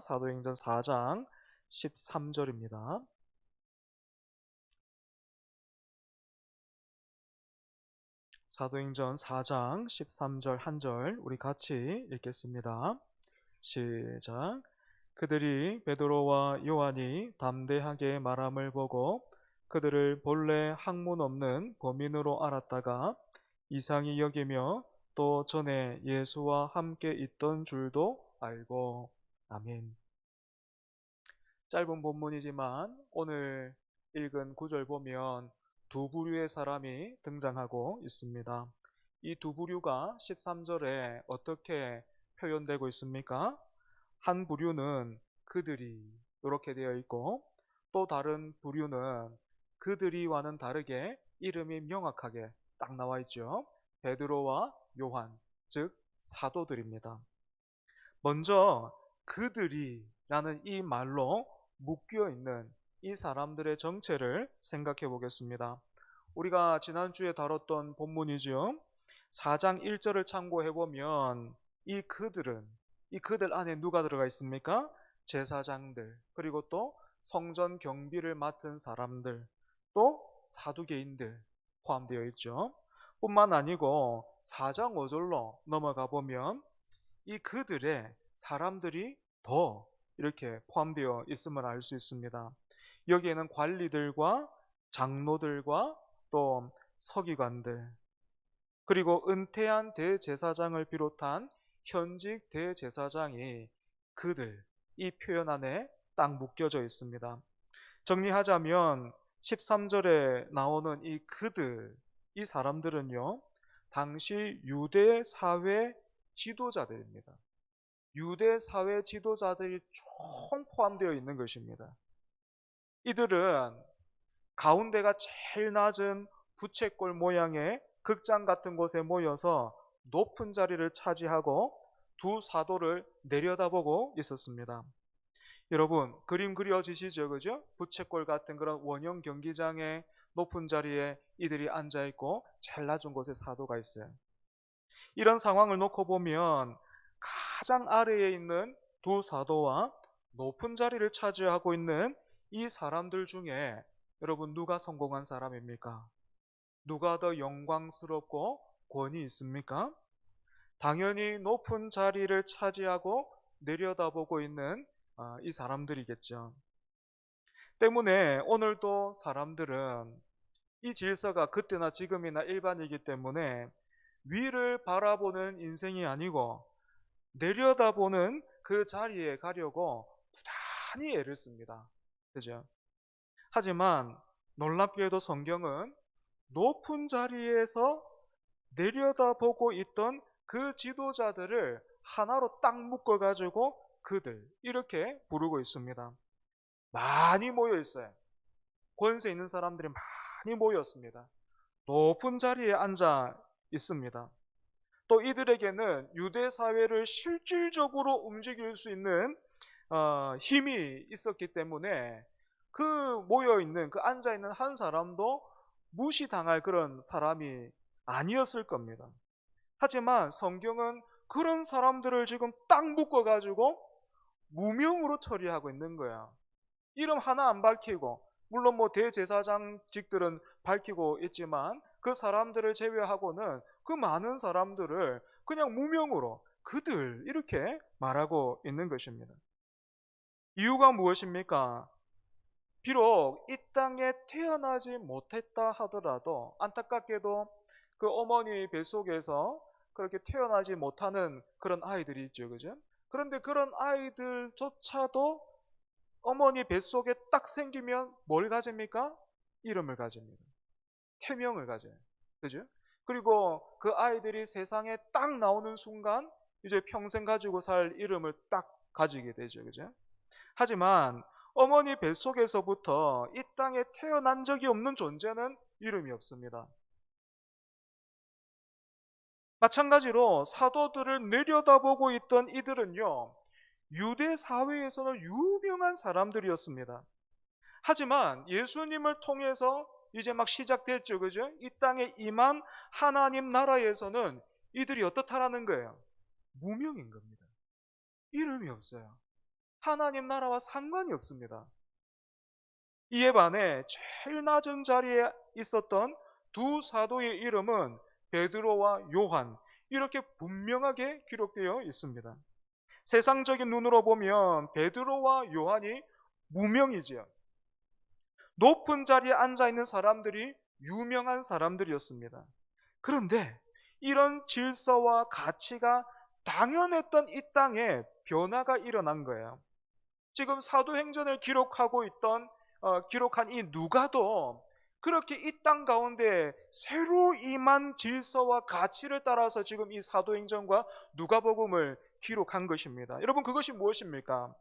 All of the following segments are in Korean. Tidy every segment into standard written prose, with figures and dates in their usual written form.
사도행전 4장 13절입니다. 사도행전 4장 13절 한 절 우리 같이 읽겠습니다. 시작. 그들이 베드로와 요한이 담대하게 말함을 보고 그들을 본래 학문 없는 범인으로 알았다가 이상히 여기며 또 전에 예수와 함께 있던 줄도 알고. 아멘. 짧은 본문이지만 오늘 읽은 구절 보면 두 부류의 사람이 등장하고 있습니다. 이 두 부류가 13절에 어떻게 표현되고 있습니까? 한 부류는 그들이 이렇게 되어 있고, 또 다른 부류는 그들이와는 다르게 이름이 명확하게 딱 나와 있죠. 베드로와 요한, 즉 사도들입니다. 먼저 그들이라는 이 말로 묶여 있는 이 사람들의 정체를 생각해 보겠습니다. 우리가 지난주에 다뤘던 본문이죠. 4장 1절을 참고해 보면 이 그들 안에 누가 들어가 있습니까? 제사장들, 그리고 또 성전 경비를 맡은 사람들, 또 사두개인들 포함되어 있죠. 뿐만 아니고 4장 5절로 넘어가 보면 이 그들의 사람들이 더 이렇게 포함되어 있음을 알 수 있습니다. 여기에는 관리들과 장로들과 또 서기관들, 그리고 은퇴한 대제사장을 비롯한 현직 대제사장이 그들, 이 표현 안에 딱 묶여져 있습니다. 정리하자면 13절에 나오는 이 그들, 이 사람들은요, 당시 유대 사회 지도자들입니다. 유대 사회 지도자들이 총 포함되어 있는 것입니다. 이들은 가운데가 제일 낮은 부채꼴 모양의 극장 같은 곳에 모여서 높은 자리를 차지하고 두 사도를 내려다보고 있었습니다. 여러분, 그림 그려지시죠? 그죠? 부채꼴 같은 그런 원형 경기장의 높은 자리에 이들이 앉아있고 제일 낮은 곳에 사도가 있어요. 이런 상황을 놓고 보면 가장 아래에 있는 두 사도와 높은 자리를 차지하고 있는 이 사람들 중에 여러분 누가 성공한 사람입니까? 누가 더 영광스럽고 권위 있습니까? 당연히 높은 자리를 차지하고 내려다보고 있는 이 사람들이겠죠. 때문에 오늘도 사람들은 이 질서가 그때나 지금이나 일반이기 때문에 위를 바라보는 인생이 아니고 내려다보는 그 자리에 가려고 부단히 애를 씁니다. 그죠? 하지만 놀랍게도 성경은 높은 자리에서 내려다보고 있던 그 지도자들을 하나로 딱 묶어가지고 그들 이렇게 부르고 있습니다. 많이 모여 있어요. 권세 있는 사람들이 많이 모였습니다. 높은 자리에 앉아 있습니다. 또 이들에게는 유대 사회를 실질적으로 움직일 수 있는 힘이 있었기 때문에 그 모여있는, 그 앉아있는 한 사람도 무시당할 그런 사람이 아니었을 겁니다. 하지만 성경은 그런 사람들을 지금 딱 묶어가지고 무명으로 처리하고 있는 거야. 이름 하나 안 밝히고, 물론 뭐 대제사장직들은 밝히고 있지만 그 사람들을 제외하고는 그 많은 사람들을 그냥 무명으로 그들 이렇게 말하고 있는 것입니다. 이유가 무엇입니까? 비록 이 땅에 태어나지 못했다 하더라도 안타깝게도 그 어머니 뱃속에서 그렇게 태어나지 못하는 그런 아이들이 있죠. 그죠? 그런데 그런 아이들조차도 어머니 뱃속에 딱 생기면 뭘 가집니까? 이름을 가집니다. 태명을 가져요. 그죠? 그리고 그 아이들이 세상에 딱 나오는 순간 이제 평생 가지고 살 이름을 딱 가지게 되죠. 그죠? 하지만 어머니 뱃속에서부터 이 땅에 태어난 적이 없는 존재는 이름이 없습니다. 마찬가지로 사도들을 내려다보고 있던 이들은요, 유대 사회에서는 유명한 사람들이었습니다. 하지만 예수님을 통해서 이제 막 시작됐죠. 그죠? 이 땅에 임한 하나님 나라에서는 이들이 어떻다라는 거예요? 무명인 겁니다. 이름이 없어요. 하나님 나라와 상관이 없습니다. 이에 반해 제일 낮은 자리에 있었던 두 사도의 이름은 베드로와 요한, 이렇게 분명하게 기록되어 있습니다. 세상적인 눈으로 보면 베드로와 요한이 무명이지요. 높은 자리에 앉아 있는 사람들이 유명한 사람들이었습니다. 그런데 이런 질서와 가치가 당연했던 이 땅에 변화가 일어난 거예요. 지금 사도행전을 기록한 이 누가도 그렇게 이 땅 가운데 새로 임한 질서와 가치를 따라서 지금 이 사도행전과 누가복음을 기록한 것입니다. 여러분, 그것이 무엇입니까?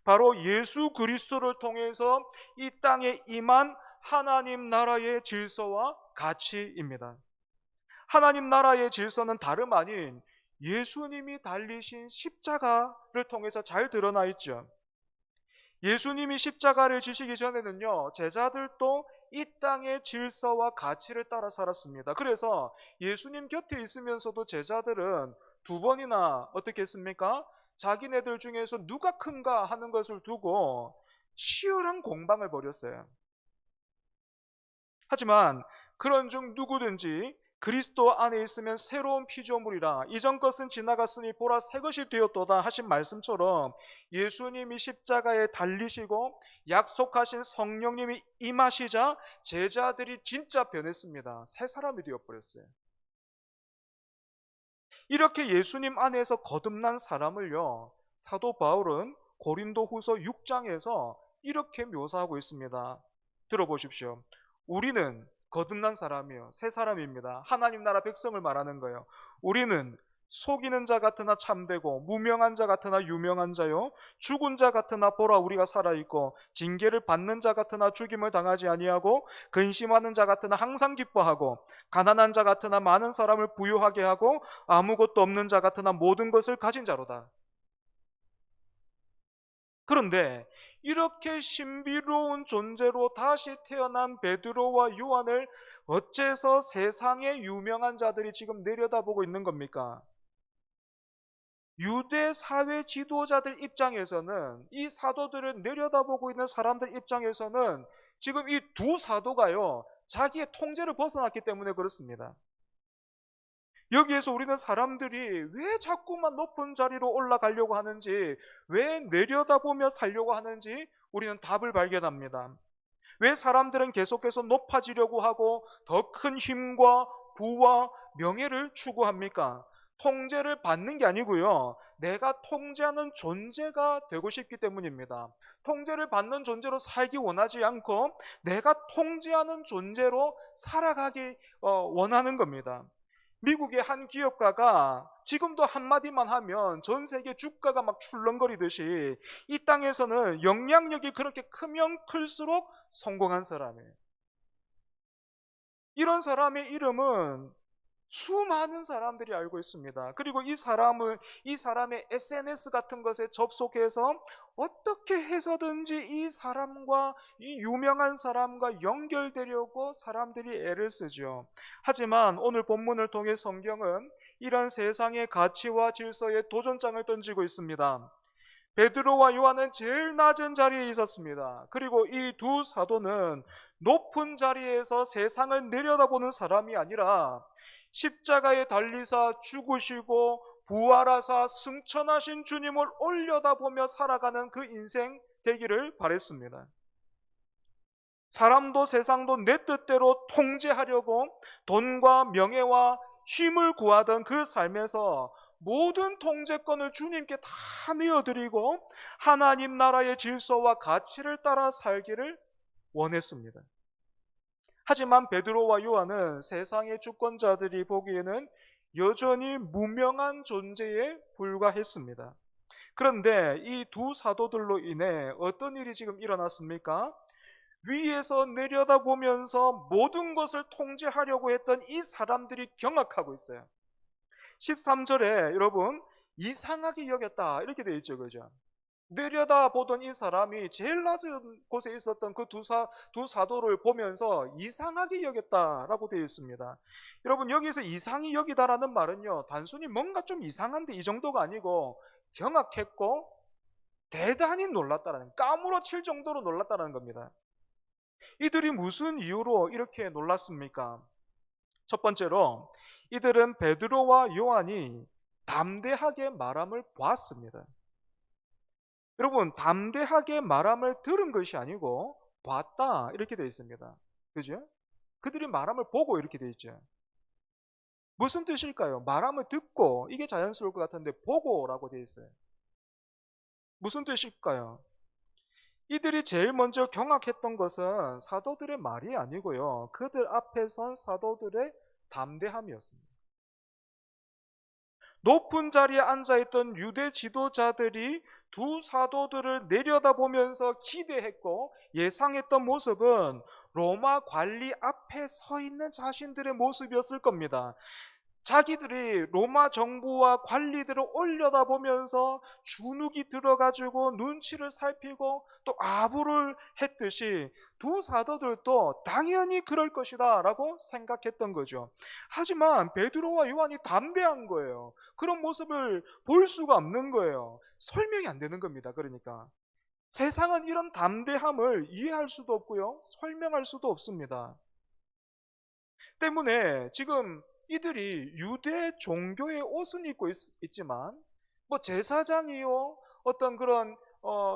바로 예수 그리스도를 통해서 이 땅에 임한 하나님 나라의 질서와 가치입니다. 하나님 나라의 질서는 다름 아닌 예수님이 달리신 십자가를 통해서 잘 드러나 있죠. 예수님이 십자가를 지시기 전에는요, 제자들도 이 땅의 질서와 가치를 따라 살았습니다. 그래서 예수님 곁에 있으면서도 제자들은 두 번이나 어떻게 했습니까? 자기네들 중에서 누가 큰가 하는 것을 두고 치열한 공방을 벌였어요. 하지만 그런 중 누구든지 그리스도 안에 있으면 새로운 피조물이라, 이전 것은 지나갔으니 보라 새 것이 되었도다 하신 말씀처럼 예수님이 십자가에 달리시고 약속하신 성령님이 임하시자 제자들이 진짜 변했습니다. 새 사람이 되어버렸어요. 이렇게 예수님 안에서 거듭난 사람을요, 사도 바울은 고린도후서 6장에서 이렇게 묘사하고 있습니다. 들어보십시오. 우리는 거듭난 사람이요, 새 사람입니다. 하나님 나라 백성을 말하는 거예요. 우리는 속이는 자 같으나 참되고 무명한 자 같으나 유명한 자요, 죽은 자 같으나 보라 우리가 살아있고, 징계를 받는 자 같으나 죽임을 당하지 아니하고, 근심하는 자 같으나 항상 기뻐하고, 가난한 자 같으나 많은 사람을 부유하게 하고, 아무것도 없는 자 같으나 모든 것을 가진 자로다. 그런데 이렇게 신비로운 존재로 다시 태어난 베드로와 요한을 어째서 세상의 유명한 자들이 지금 내려다보고 있는 겁니까? 유대 사회 지도자들 입장에서는, 이 사도들을 내려다보고 있는 사람들 입장에서는 지금 이 두 사도가요, 자기의 통제를 벗어났기 때문에 그렇습니다. 여기에서 우리는 사람들이 왜 자꾸만 높은 자리로 올라가려고 하는지, 왜 내려다보며 살려고 하는지 우리는 답을 발견합니다. 왜 사람들은 계속해서 높아지려고 하고 더 큰 힘과 부와 명예를 추구합니까? 통제를 받는 게 아니고요, 내가 통제하는 존재가 되고 싶기 때문입니다. 통제를 받는 존재로 살기 원하지 않고 내가 통제하는 존재로 살아가기 원하는 겁니다. 미국의 한 기업가가 지금도 한마디만 하면 전 세계 주가가 막 출렁거리듯이 이 땅에서는 영향력이 그렇게 크면 클수록 성공한 사람이에요. 이런 사람의 이름은 수많은 사람들이 알고 있습니다. 그리고 이 사람의 SNS 같은 것에 접속해서 어떻게 해서든지 이 유명한 사람과 연결되려고 사람들이 애를 쓰죠. 하지만 오늘 본문을 통해 성경은 이런 세상의 가치와 질서에 도전장을 던지고 있습니다. 베드로와 요한은 제일 낮은 자리에 있었습니다. 그리고 이 두 사도는 높은 자리에서 세상을 내려다보는 사람이 아니라 십자가에 달리사 죽으시고 부활하사 승천하신 주님을 올려다보며 살아가는 그 인생 되기를 바랬습니다. 사람도 세상도 내 뜻대로 통제하려고 돈과 명예와 힘을 구하던 그 삶에서 모든 통제권을 주님께 다 내어드리고 하나님 나라의 질서와 가치를 따라 살기를 원했습니다. 하지만 베드로와 요한은 세상의 주권자들이 보기에는 여전히 무명한 존재에 불과했습니다. 그런데 이 두 사도들로 인해 어떤 일이 지금 일어났습니까? 위에서 내려다보면서 모든 것을 통제하려고 했던 이 사람들이 경악하고 있어요. 13절에 여러분, 이상하게 여겼다 이렇게 되어 있죠, 그죠? 내려다보던 이 사람이 제일 낮은 곳에 있었던 그 두 사도를 보면서 이상하게 여겼다라고 되어 있습니다. 여러분, 여기서 이상히 여기다라는 말은요, 단순히 뭔가 좀 이상한데 이 정도가 아니고 경악했고 대단히 놀랐다라는, 까무러칠 정도로 놀랐다는 겁니다. 이들이 무슨 이유로 이렇게 놀랐습니까? 첫 번째로 이들은 베드로와 요한이 담대하게 말함을 보았습니다. 여러분, 담대하게 말함을 들은 것이 아니고 봤다 이렇게 되어 있습니다. 그죠? 그들이 말함을 보고 이렇게 되어 있죠. 무슨 뜻일까요? 말함을 듣고, 이게 자연스러울 것 같은데 보고라고 되어 있어요. 무슨 뜻일까요? 이들이 제일 먼저 경악했던 것은 사도들의 말이 아니고요, 그들 앞에 선 사도들의 담대함이었습니다. 높은 자리에 앉아있던 유대 지도자들이 두 사도들을 내려다보면서 기대했고 예상했던 모습은 로마 관리 앞에 서 있는 자신들의 모습이었을 겁니다. 자기들이 로마 정부와 관리들을 올려다보면서 주눅이 들어가지고 눈치를 살피고 또 아부를 했듯이 두 사도들도 당연히 그럴 것이다 라고 생각했던 거죠. 하지만 베드로와 요한이 담대한 거예요. 그런 모습을 볼 수가 없는 거예요. 설명이 안 되는 겁니다. 그러니까 세상은 이런 담대함을 이해할 수도 없고요, 설명할 수도 없습니다. 때문에 지금 이들이 유대 종교의 옷은 입고 있지만 뭐 제사장이요, 어떤 그런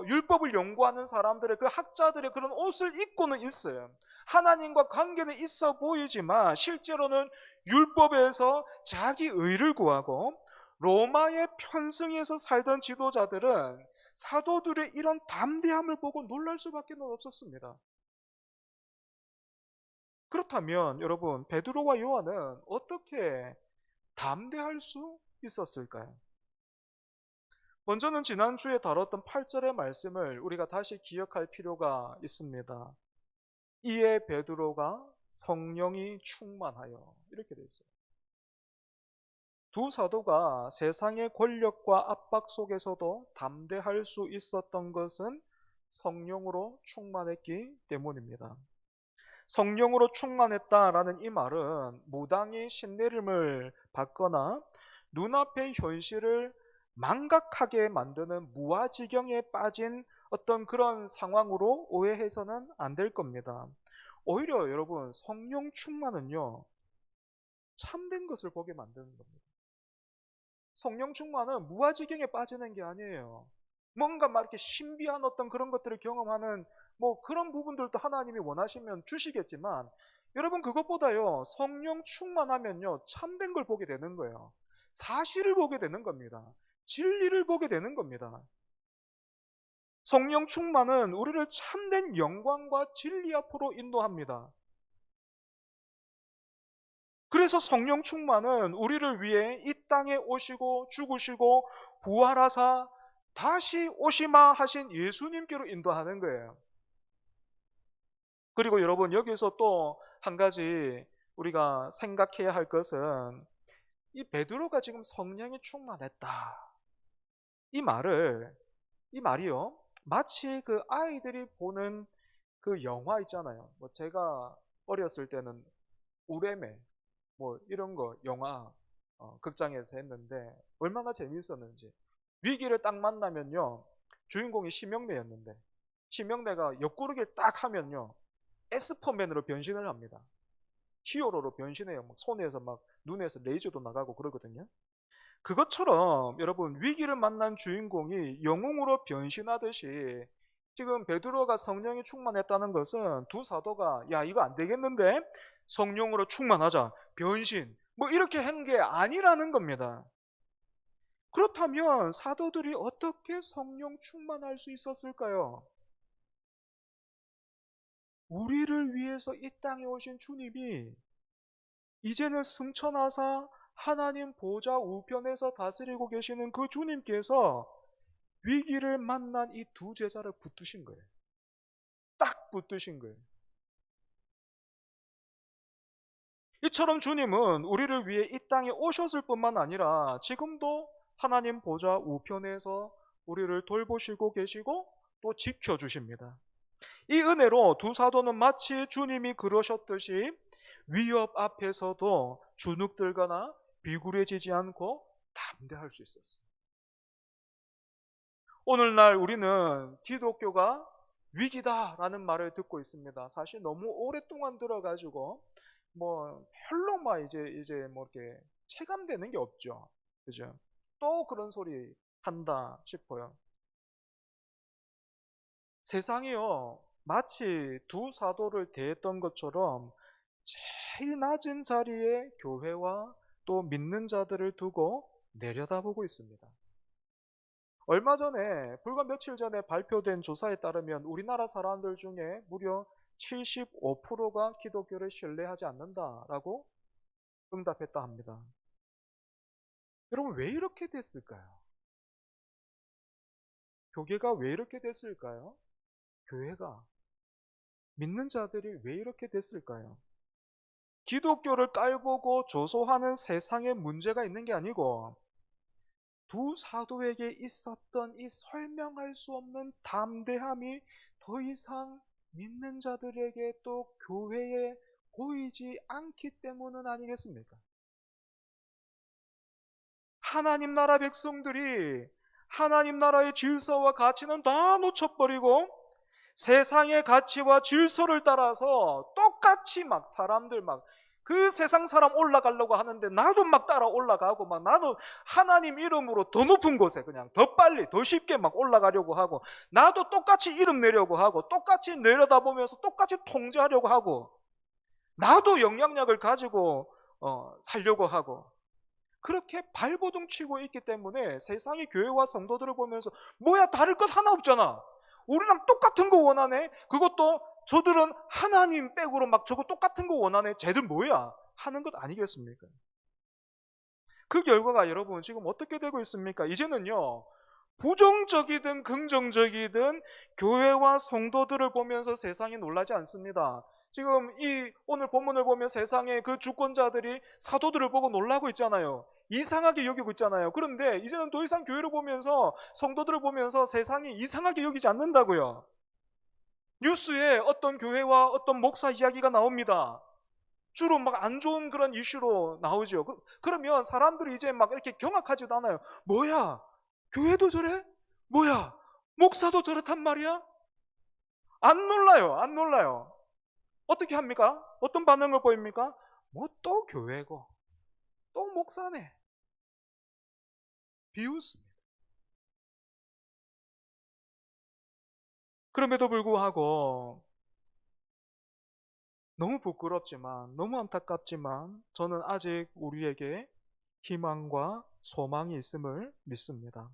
율법을 연구하는 사람들의 그 학자들의 그런 옷을 입고는 있어요. 하나님과 관계는 있어 보이지만 실제로는 율법에서 자기 의를 구하고 로마의 편승에서 살던 지도자들은 사도들의 이런 담대함을 보고 놀랄 수밖에 없었습니다. 그렇다면 여러분, 베드로와 요한은 어떻게 담대할 수 있었을까요? 먼저는 지난주에 다뤘던 8절의 말씀을 우리가 다시 기억할 필요가 있습니다. 이에 베드로가 성령이 충만하여, 이렇게 되어 있어요. 두 사도가 세상의 권력과 압박 속에서도 담대할 수 있었던 것은 성령으로 충만했기 때문입니다. 성령으로 충만했다라는 이 말은 무당이 신내림을 받거나 눈앞의 현실을 망각하게 만드는 무아지경에 빠진 어떤 그런 상황으로 오해해서는 안 될 겁니다. 오히려 여러분, 성령 충만은요, 참된 것을 보게 만드는 겁니다. 성령 충만은 무아지경에 빠지는 게 아니에요. 뭔가 막 이렇게 신비한 어떤 그런 것들을 경험하는 뭐 그런 부분들도 하나님이 원하시면 주시겠지만, 여러분 그것보다요, 성령 충만하면요 참된 걸 보게 되는 거예요. 사실을 보게 되는 겁니다. 진리를 보게 되는 겁니다. 성령 충만은 우리를 참된 영광과 진리 앞으로 인도합니다. 그래서 성령 충만은 우리를 위해 이 땅에 오시고 죽으시고 부활하사 다시 오시마 하신 예수님께로 인도하는 거예요. 그리고 여러분, 여기서 또 한 가지 우리가 생각해야 할 것은, 이 베드로가 지금 성령이 충만했다, 이 말이요, 마치 그 아이들이 보는 그 영화 있잖아요. 뭐 제가 어렸을 때는 우레메 뭐 이런 거 영화 극장에서 했는데 얼마나 재미있었는지. 위기를 딱 만나면요, 주인공이 심형래였는데 심형래가 옆구르기를 딱 하면요 에스퍼맨으로 변신을 합니다. 히어로로 변신해요. 막 손에서 막 눈에서 레이저도 나가고 그러거든요. 그것처럼 여러분, 위기를 만난 주인공이 영웅으로 변신하듯이 지금 베드로가 성령이 충만했다는 것은 두 사도가 야 이거 안 되겠는데 성령으로 충만하자, 변신 뭐 이렇게 한 게 아니라는 겁니다. 그렇다면 사도들이 어떻게 성령 충만할 수 있었을까요? 우리를 위해서 이 땅에 오신 주님이 이제는 승천하사 하나님 보좌 우편에서 다스리고 계시는 그 주님께서 위기를 만난 이 두 제자를 붙드신 거예요. 딱 붙드신 거예요. 이처럼 주님은 우리를 위해 이 땅에 오셨을 뿐만 아니라 지금도 하나님 보좌 우편에서 우리를 돌보시고 계시고 또 지켜주십니다. 이 은혜로 두 사도는 마치 주님이 그러셨듯이 위협 앞에서도 주눅들거나 비굴해지지 않고 담대할 수 있었어요. 오늘날 우리는 기독교가 위기다라는 말을 듣고 있습니다. 사실 너무 오랫동안 들어가지고 별로 이제 이렇게 체감되는 게 없죠. 그죠? 또 그런 소리 한다 싶어요. 세상이요, 마치 두 사도를 대했던 것처럼 제일 낮은 자리에 교회와 또 믿는 자들을 두고 내려다보고 있습니다. 얼마 전에, 불과 며칠 전에 발표된 조사에 따르면 우리나라 사람들 중에 무려 75%가 기독교를 신뢰하지 않는다라고 응답했다 합니다. 여러분, 왜 이렇게 됐을까요? 교계가 왜 이렇게 됐을까요? 교회가, 믿는 자들이 왜 이렇게 됐을까요? 기독교를 깔보고 조소하는 세상에 문제가 있는 게 아니고 두 사도에게 있었던 이 설명할 수 없는 담대함이 더 이상 믿는 자들에게 또 교회에 보이지 않기 때문은 아니겠습니까? 하나님 나라 백성들이 하나님 나라의 질서와 가치는 다 놓쳐버리고 세상의 가치와 질서를 따라서 똑같이 사람들 그 세상 사람 올라가려고 하는데 나도 따라 올라가고 나도 하나님 이름으로 더 높은 곳에 그냥 더 빨리 더 쉽게 올라가려고 하고 나도 똑같이 이름 내려고 하고 똑같이 내려다보면서 똑같이 통제하려고 하고 나도 영향력을 가지고 살려고 하고 그렇게 발버둥 치고 있기 때문에 세상의 교회와 성도들을 보면서 뭐야, 다를 것 하나 없잖아, 우리랑 똑같은 거 원하네, 그것도 저들은 하나님 백으로 저거 똑같은 거 원하네, 쟤들 뭐야 하는 것 아니겠습니까? 그 결과가 여러분 지금 어떻게 되고 있습니까? 이제는요, 부정적이든 긍정적이든 교회와 성도들을 보면서 세상이 놀라지 않습니다. 지금 이 오늘 본문을 보면 세상의 그 주권자들이 사도들을 보고 놀라고 있잖아요. 이상하게 여기고 있잖아요. 그런데 이제는 더 이상 교회를 보면서 성도들을 보면서 세상이 이상하게 여기지 않는다고요. 뉴스에 어떤 교회와 어떤 목사 이야기가 나옵니다. 주로 안 좋은 그런 이슈로 나오죠. 그러면 사람들이 이제 이렇게 경악하지도 않아요. 뭐야, 교회도 저래? 뭐야, 목사도 저렇단 말이야? 안 놀라요. 안 놀라요. 어떻게 합니까? 어떤 반응을 보입니까? 또 교회고 또 목사네. 비웃습니다. 그럼에도 불구하고 너무 부끄럽지만 너무 안타깝지만 저는 아직 우리에게 희망과 소망이 있음을 믿습니다.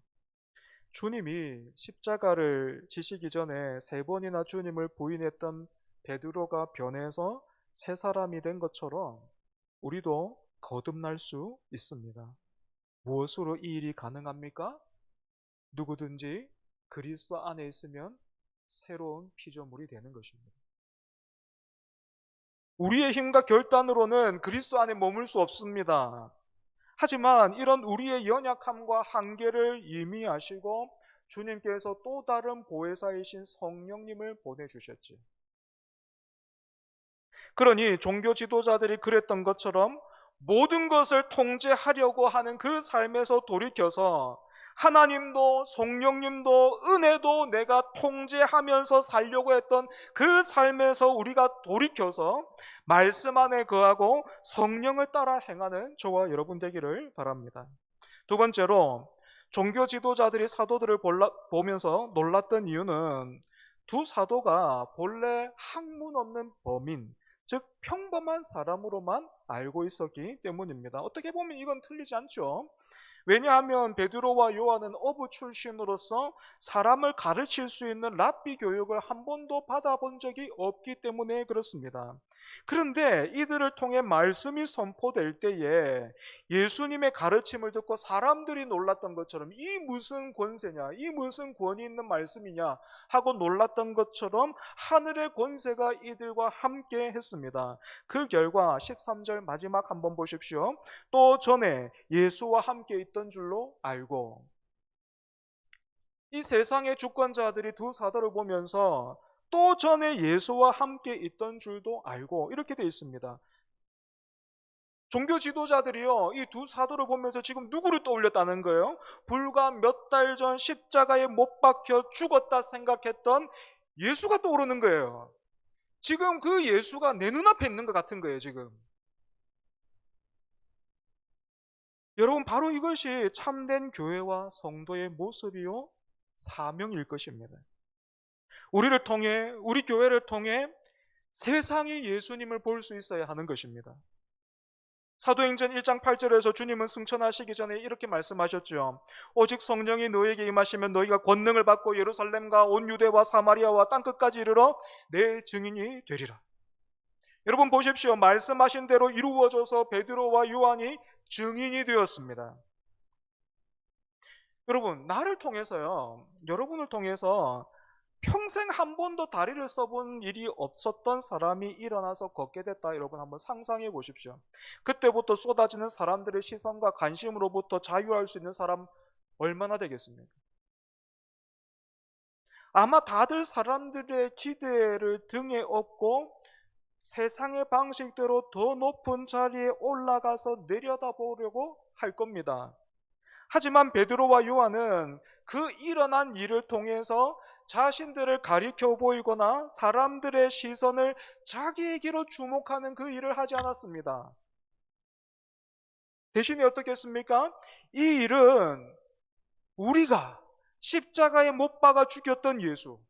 주님이 십자가를 지시기 전에 3번이나 주님을 부인했던 베드로가 변해서 새 사람이 된 것처럼 우리도 거듭날 수 있습니다. 무엇으로 이 일이 가능합니까? 누구든지 그리스도 안에 있으면 새로운 피조물이 되는 것입니다. 우리의 힘과 결단으로는 그리스도 안에 머물 수 없습니다. 하지만 이런 우리의 연약함과 한계를 이미 아시고 주님께서 또 다른 보혜사이신 성령님을 보내주셨지. 그러니 종교 지도자들이 그랬던 것처럼 모든 것을 통제하려고 하는 그 삶에서 돌이켜서 하나님도 성령님도 은혜도 내가 통제하면서 살려고 했던 그 삶에서 우리가 돌이켜서 말씀 안에 거하고 성령을 따라 행하는 저와 여러분 되기를 바랍니다. 두 번째로, 종교 지도자들이 사도들을 보면서 놀랐던 이유는 두 사도가 본래 학문 없는 범인, 즉 평범한 사람으로만 알고 있었기 때문입니다. 어떻게 보면 이건 틀리지 않죠. 왜냐하면 베드로와 요한은 어부 출신으로서 사람을 가르칠 수 있는 랍비 교육을 한 번도 받아본 적이 없기 때문에 그렇습니다. 그런데 이들을 통해 말씀이 선포될 때에 예수님의 가르침을 듣고 사람들이 놀랐던 것처럼 이 무슨 권세냐, 이 무슨 권위 있는 말씀이냐 하고 놀랐던 것처럼 하늘의 권세가 이들과 함께 했습니다. 그 결과 13절 마지막 한번 보십시오. 또 전에 예수와 함께 있던 줄로 알고. 이 세상의 주권자들이 두 사도를 보면서 또 전에 예수와 함께 있던 줄도 알고, 이렇게 되어 있습니다. 종교 지도자들이요, 이 두 사도를 보면서 지금 누구를 떠올렸다는 거예요? 불과 몇 달 전 십자가에 못 박혀 죽었다 생각했던 예수가 떠오르는 거예요. 지금 그 예수가 내 눈앞에 있는 것 같은 거예요, 지금. 여러분, 바로 이것이 참된 교회와 성도의 모습이요, 사명일 것입니다. 우리를 통해, 우리 교회를 통해 세상이 예수님을 볼 수 있어야 하는 것입니다. 사도행전 1장 8절에서 주님은 승천하시기 전에 이렇게 말씀하셨죠. 오직 성령이 너에게 임하시면 너희가 권능을 받고 예루살렘과 온 유대와 사마리아와 땅끝까지 이르러 내 증인이 되리라. 여러분 보십시오. 말씀하신 대로 이루어져서 베드로와 요한이 증인이 되었습니다. 여러분, 나를 통해서요, 여러분을 통해서 평생 한 번도 다리를 써본 일이 없었던 사람이 일어나서 걷게 됐다. 여러분 한번 상상해 보십시오. 그때부터 쏟아지는 사람들의 시선과 관심으로부터 자유할 수 있는 사람 얼마나 되겠습니까? 아마 다들 사람들의 기대를 등에 업고 세상의 방식대로 더 높은 자리에 올라가서 내려다보려고 할 겁니다. 하지만 베드로와 요한은 그 일어난 일을 통해서 자신들을 가리켜 보이거나 사람들의 시선을 자기에게로 주목하는 그 일을 하지 않았습니다. 대신에 어떻게 했습니까? 이 일은 우리가 십자가에 못 박아 죽였던 예수,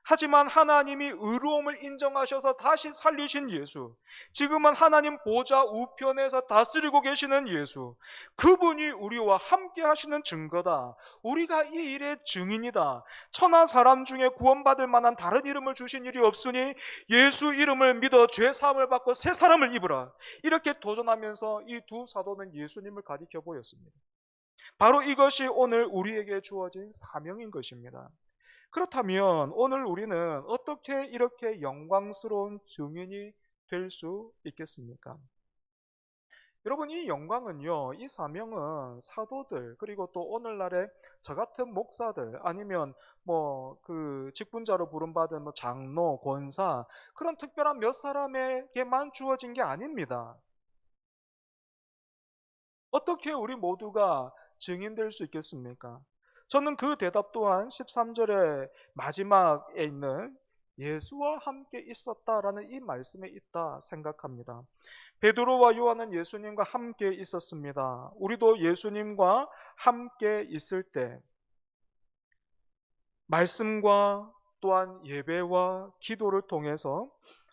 하지만 하나님이 의로움을 인정하셔서 다시 살리신 예수, 지금은 하나님 보좌 우편에서 다스리고 계시는 예수, 그분이 우리와 함께 하시는 증거다. 우리가 이 일의 증인이다. 천하 사람 중에 구원받을 만한 다른 이름을 주신 일이 없으니 예수 이름을 믿어 죄 사함을 받고 새 사람을 입으라. 이렇게 도전하면서 이 두 사도는 예수님을 가리켜 보였습니다. 바로 이것이 오늘 우리에게 주어진 사명인 것입니다. 그렇다면 오늘 우리는 어떻게 이렇게 영광스러운 증인이 될 수 있겠습니까? 여러분, 이 영광은요, 이 사명은 사도들, 그리고 또 오늘날의 저 같은 목사들, 아니면 그 직분자로 부름받은 장로, 권사, 그런 특별한 몇 사람에게만 주어진 게 아닙니다. 어떻게 우리 모두가 증인될 수 있겠습니까? 저는 그 대답 또한 13절의 마지막에 있는 예수와 함께 있었다라는 이 말씀에 있다 생각합니다. 베드로와 요한은 예수님과 함께 있었습니다. 우리도 예수님과 함께 있을 때 말씀과 또한 예배와 기도를 통해서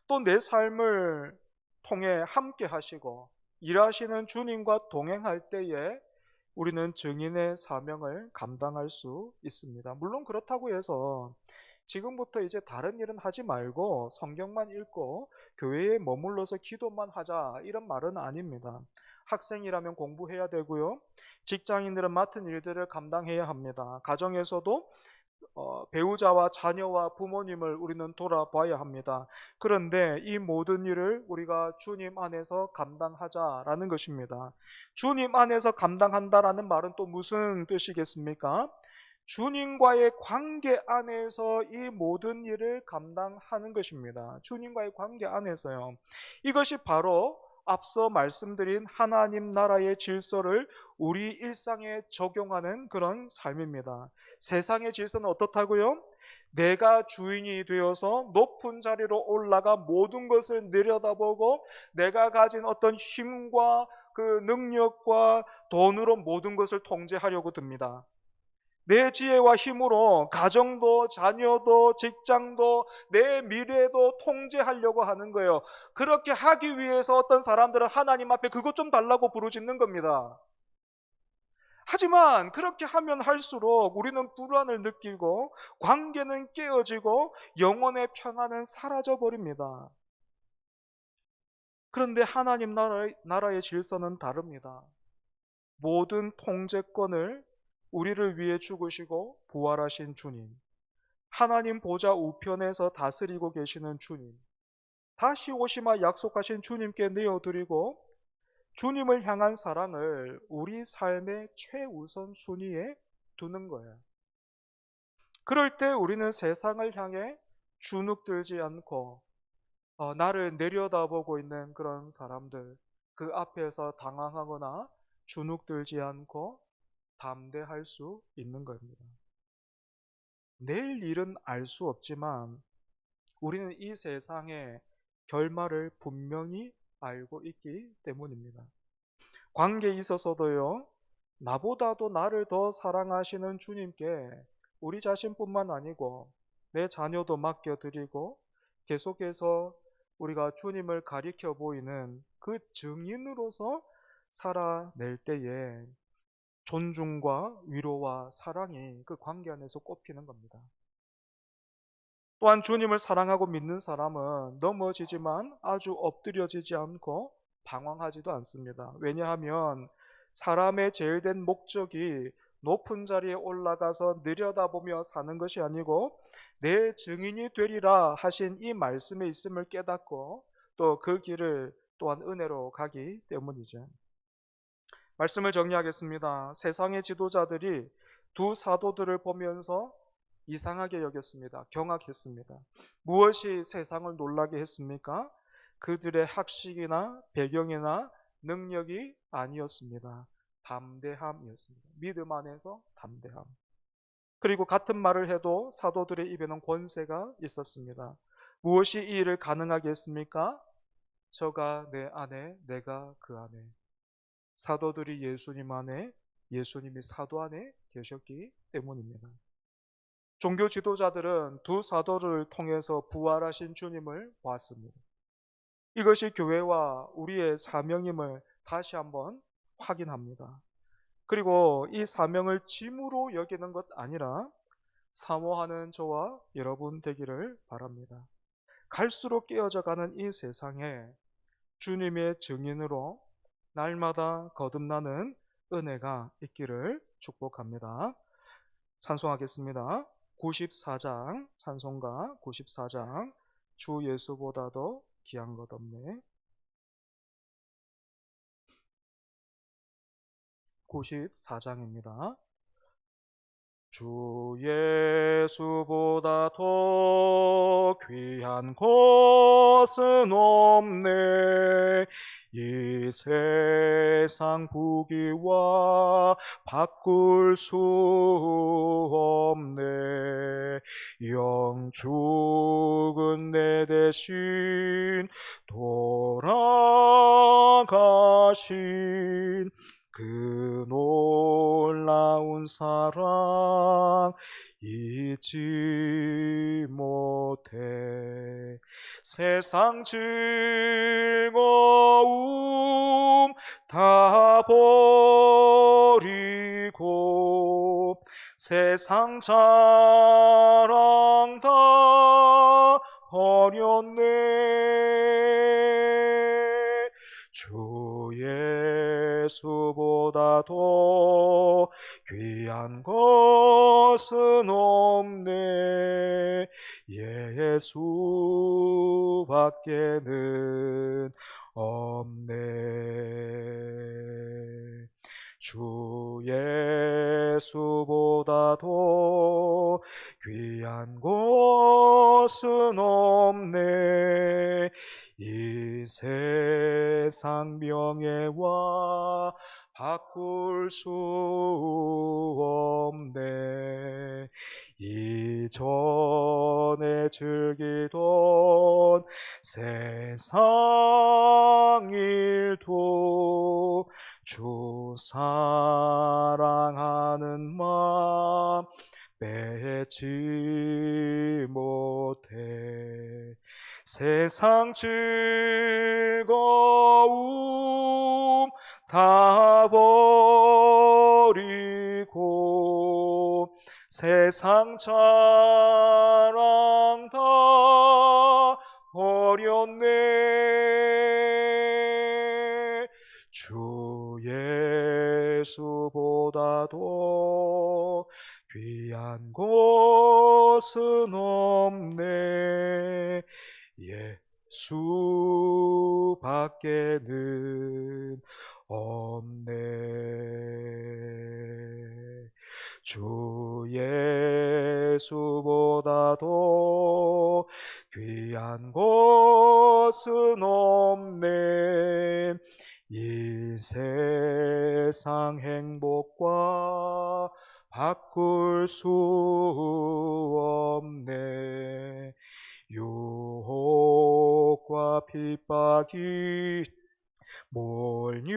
또 내 삶을 통해 함께 하시고 일하시는 주님과 동행할 때에 우리는 증인의 사명을 감당할 수 있습니다. 물론 그렇다고 해서 지금부터 이제 다른 일은 하지 말고 성경만 읽고 교회에 머물러서 기도만 하자, 이런 말은 아닙니다. 학생이라면 공부해야 되고요. 직장인들은 맡은 일들을 감당해야 합니다. 가정에서도 배우자와 자녀와 부모님을 우리는 돌아봐야 합니다. 그런데 이 모든 일을 우리가 주님 안에서 감당하자라는 것입니다. 주님 안에서 감당한다라는 말은 또 무슨 뜻이겠습니까? 주님과의 관계 안에서 이 모든 일을 감당하는 것입니다. 주님과의 관계 안에서요. 이것이 바로 앞서 말씀드린 하나님 나라의 질서를 우리 일상에 적용하는 그런 삶입니다. 세상의 질서는 어떻다고요? 내가 주인이 되어서 높은 자리로 올라가 모든 것을 내려다보고 내가 가진 어떤 힘과 그 능력과 돈으로 모든 것을 통제하려고 듭니다. 내 지혜와 힘으로 가정도 자녀도 직장도 내 미래도 통제하려고 하는 거예요. 그렇게 하기 위해서 어떤 사람들은 하나님 앞에 그것 좀 달라고 부르짖는 겁니다. 하지만 그렇게 하면 할수록 우리는 불안을 느끼고 관계는 깨어지고 영혼의 평안은 사라져 버립니다. 그런데 하나님 나라의 질서는 다릅니다. 모든 통제권을 우리를 위해 죽으시고 부활하신 주님, 하나님 보좌 우편에서 다스리고 계시는 주님, 다시 오시마 약속하신 주님께 내어드리고 주님을 향한 사랑을 우리 삶의 최우선 순위에 두는 거예요. 그럴 때 우리는 세상을 향해 주눅들지 않고 나를 내려다보고 있는 그런 사람들, 그 앞에서 당황하거나 주눅들지 않고 담대할 수 있는 겁니다. 내일 일은 알 수 없지만 우리는 이 세상의 결말을 분명히 알고 있기 때문입니다. 관계에 있어서도요, 나보다도 나를 더 사랑하시는 주님께 우리 자신뿐만 아니고 내 자녀도 맡겨드리고 계속해서 우리가 주님을 가리켜 보이는 그 증인으로서 살아낼 때에 존중과 위로와 사랑이 그 관계 안에서 꼽히는 겁니다. 또한 주님을 사랑하고 믿는 사람은 넘어지지만 아주 엎드려지지 않고 방황하지도 않습니다. 왜냐하면 사람의 제일된 목적이 높은 자리에 올라가서 느려다보며 사는 것이 아니고 내 증인이 되리라 하신 이 말씀에 있음을 깨닫고 또 그 길을 또한 은혜로 가기 때문이죠. 말씀을 정리하겠습니다. 세상의 지도자들이 두 사도들을 보면서 이상하게 여겼습니다. 경악했습니다. 무엇이 세상을 놀라게 했습니까? 그들의 학식이나 배경이나 능력이 아니었습니다. 담대함이었습니다. 믿음 안에서 담대함. 그리고 같은 말을 해도 사도들의 입에는 권세가 있었습니다. 무엇이 이 일을 가능하게 했습니까? 저가 내 안에, 내가 그 안에. 사도들이 예수님 안에, 예수님이 사도 안에 계셨기 때문입니다. 종교 지도자들은 두 사도를 통해서 부활하신 주님을 봤습니다. 이것이 교회와 우리의 사명임을 다시 한번 확인합니다. 그리고 이 사명을 짐으로 여기는 것 아니라 사모하는 저와 여러분 되기를 바랍니다. 갈수록 깨어져 가는 이 세상에 주님의 증인으로 날마다 거듭나는 은혜가 있기를 축복합니다. 찬송하겠습니다. 94장 찬송가 94장 주 예수보다도 귀한 것 없네. 94장입니다. 주 예수보다 더 귀한 것은 없네. 이 세상 부귀와 바꿀 수 없네. 영 죽은 내 대신 돌아가신 그 놀라운 사랑 잊지 못해. 세상 즐거움 다 버리고 세상 자랑 다 버렸네. 주 예수보다 더 귀한 것은 없네. 예수밖에는 없네. 주 예수보다 더 귀한 것은 없네. 이 세상 명예와 바꿀 수 없네. 이전에 즐기던 세상 일도 주 사랑하는 마음 빼지 못해. 세상 즐거움 다 버리고 세상 자랑 다 버렸네. 주 예수보다 더 귀한 것은 없네. 예수밖에는 없네. 주 예수보다 더 귀한 것은 없네. 이 세상 행복과 바꿀 수 없네. 유혹과 핍박이 몰려와도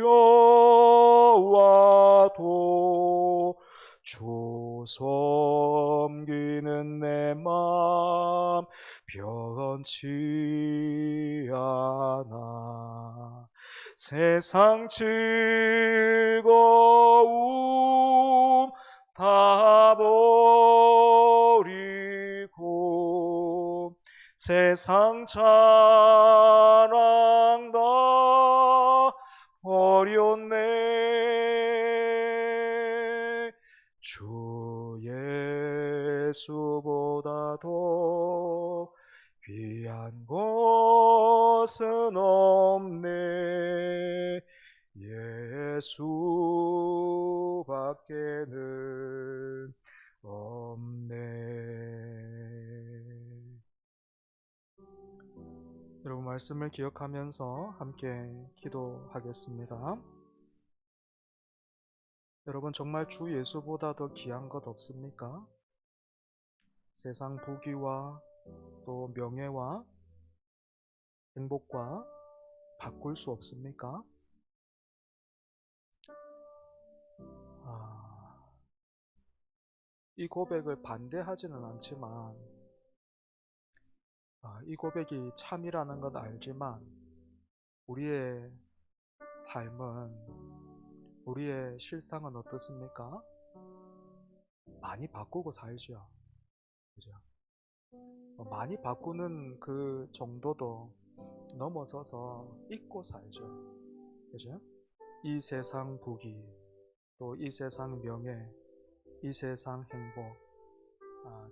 주 섬기는 내 맘 변치 않아. 세상 즐거움 다 버리고 세상 자랑 다 버렸네. 주 예수보다 더 귀한 것은 없네. 예수밖에는 없네. 여러분 말씀을 기억하면서 함께 기도하겠습니다. 여러분 정말 주 예수보다 더 귀한 것 없습니까? 세상 부귀와 또 명예와 행복과 바꿀 수 없습니까? 이 고백을 반대하지는 않지만 이 고백이 참이라는 건 알지만 우리의 삶은, 우리의 실상은 어떻습니까? 많이 바꾸고 살죠. 그죠? 많이 바꾸는 그 정도도 넘어서서 잊고 살죠. 그죠? 이 세상 부귀, 또 이 세상 명예, 이 세상 행복,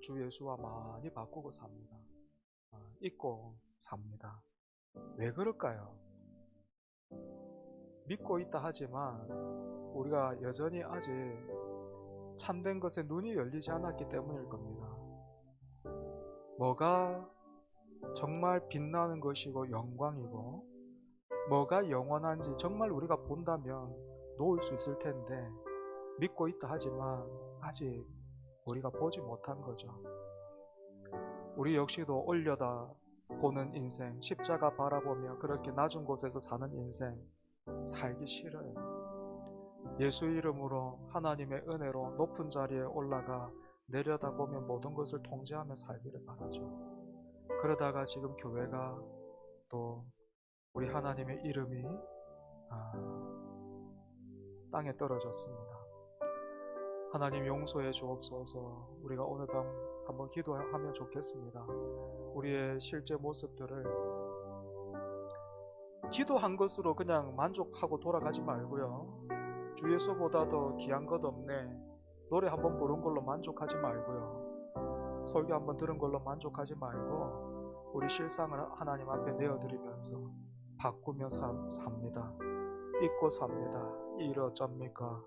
주 예수와 많이 바꾸고 삽니다. 잊고 삽니다. 왜 그럴까요? 믿고 있다 하지만 우리가 여전히 아직 참된 것에 눈이 열리지 않았기 때문일 겁니다. 뭐가 정말 빛나는 것이고 영광이고 뭐가 영원한지 정말 우리가 본다면 놓을 수 있을 텐데 믿고 있다 하지만 아직 우리가 보지 못한 거죠. 우리 역시도 올려다 보는 인생, 십자가 바라보며 그렇게 낮은 곳에서 사는 인생 살기 싫어요. 예수 이름으로 하나님의 은혜로 높은 자리에 올라가 내려다보면 모든 것을 통제하며 살기를 바라죠. 그러다가 지금 교회가 또 우리 하나님의 이름이 땅에 떨어졌습니다. 하나님 용서해 주옵소서. 우리가 오늘 밤 한번 기도하면 좋겠습니다. 우리의 실제 모습들을 기도한 것으로 그냥 만족하고 돌아가지 말고요. 주 예수보다 더 귀한 것 없네. 노래 한번 부른 걸로 만족하지 말고요. 설교 한번 들은 걸로 만족하지 말고 우리 실상을 하나님 앞에 내어드리면서 바꾸며 삽니다. 잊고 삽니다. 이 일 어쩝니까?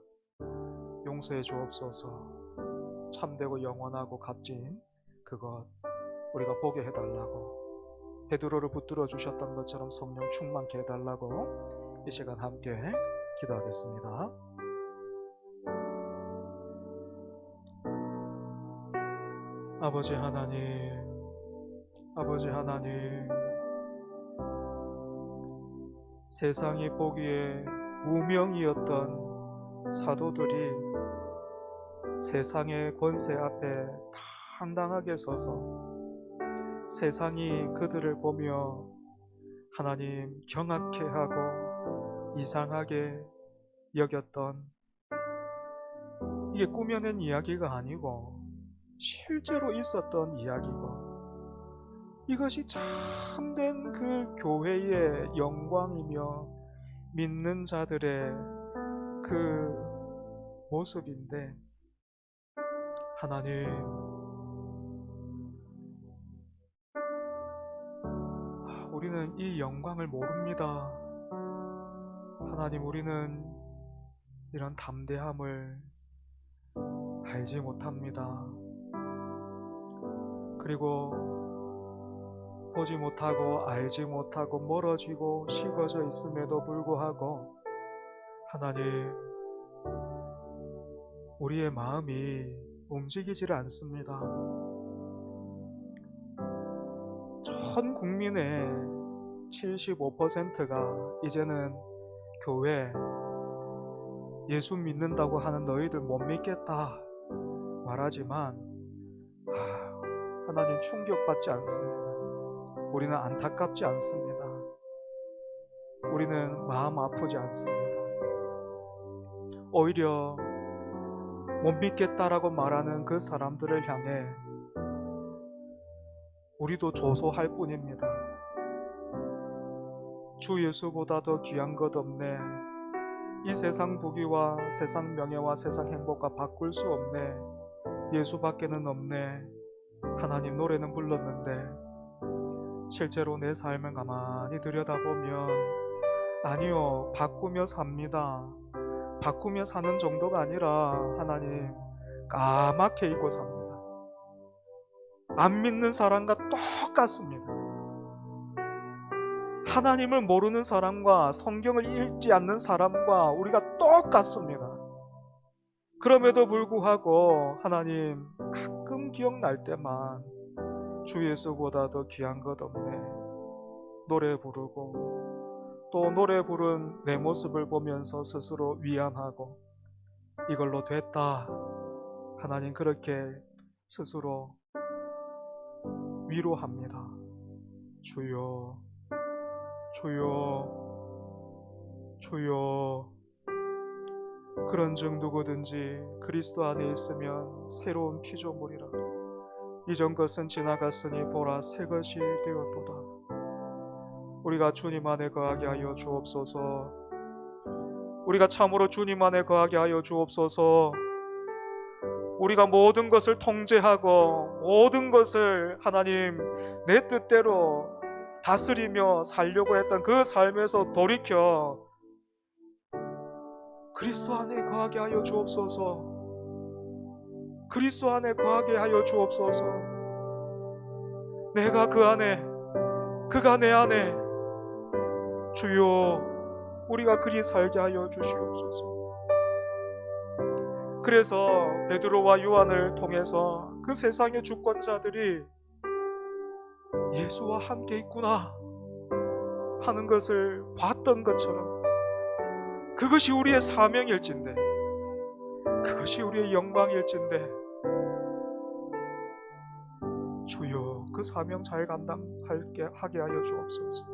용서해 주옵소서. 참되고 영원하고 값진 그것 우리가 보게 해달라고, 베드로를 붙들어 주셨던 것처럼 성령 충만케 해달라고 이 시간 함께 기도하겠습니다. 아버지 하나님, 아버지 하나님, 세상이 보기에 무명이었던 사도들이 세상의 권세 앞에 당당하게 서서 세상이 그들을 보며 하나님 경악해하고 이상하게 여겼던, 이게 꾸며낸 이야기가 아니고 실제로 있었던 이야기고, 이것이 참된 그 교회의 영광이며 믿는 자들의 그 모습인데, 하나님, 우리는 이 영광을 모릅니다. 하나님, 우리는 이런 담대함을 알지 못합니다. 그리고 보지 못하고 알지 못하고 멀어지고 식어져 있음에도 불구하고 하나님, 우리의 마음이 움직이지를 않습니다. 전 국민의 75%가 이제는 교회, 예수 믿는다고 하는 너희들 못 믿겠다 말하지만 하나님 충격받지 않습니다. 우리는 안타깝지 않습니다. 우리는 마음 아프지 않습니다. 오히려 못 믿겠다라고 말하는 그 사람들을 향해 우리도 조소할 뿐입니다. 주 예수보다 더 귀한 것 없네. 이 세상 부귀와 세상 명예와 세상 행복과 바꿀 수 없네. 예수밖에는 없네. 하나님 노래는 불렀는데 실제로 내 삶을 가만히 들여다보면 아니요, 바꾸며 삽니다. 바꾸며 사는 정도가 아니라 하나님 까맣게 잊고 삽니다. 안 믿는 사람과 똑같습니다. 하나님을 모르는 사람과 성경을 읽지 않는 사람과 우리가 똑같습니다. 그럼에도 불구하고 하나님 가끔 기억날 때만 주 예수보다 더 귀한 것 없네 노래 부르고, 또 노래 부른 내 모습을 보면서 스스로 위안하고 이걸로 됐다, 하나님 그렇게 스스로 위로합니다. 주여, 주여, 주여. 그런즉 누구든지 그리스도 안에 있으면 새로운 피조물이라. 이전 것은 지나갔으니 보라 새 것이 되었도다. 우리가 주님 안에 거하게 하여 주옵소서. 우리가 참으로 주님 안에 거하게 하여 주옵소서. 우리가 모든 것을 통제하고 모든 것을 하나님 내 뜻대로 다스리며 살려고 했던 그 삶에서 돌이켜 그리스도 안에 거하게 하여 주옵소서. 그리스도 안에 거하게 하여 주옵소서. 내가 그 안에, 그가 내 안에. 주여, 우리가 그리 살게 하여 주시옵소서. 그래서 베드로와 요한을 통해서 그 세상의 주권자들이 예수와 함께 있구나 하는 것을 봤던 것처럼, 그것이 우리의 사명일진데, 그것이 우리의 영광일진데, 주여 그 사명 잘 감당하게 하여 주옵소서.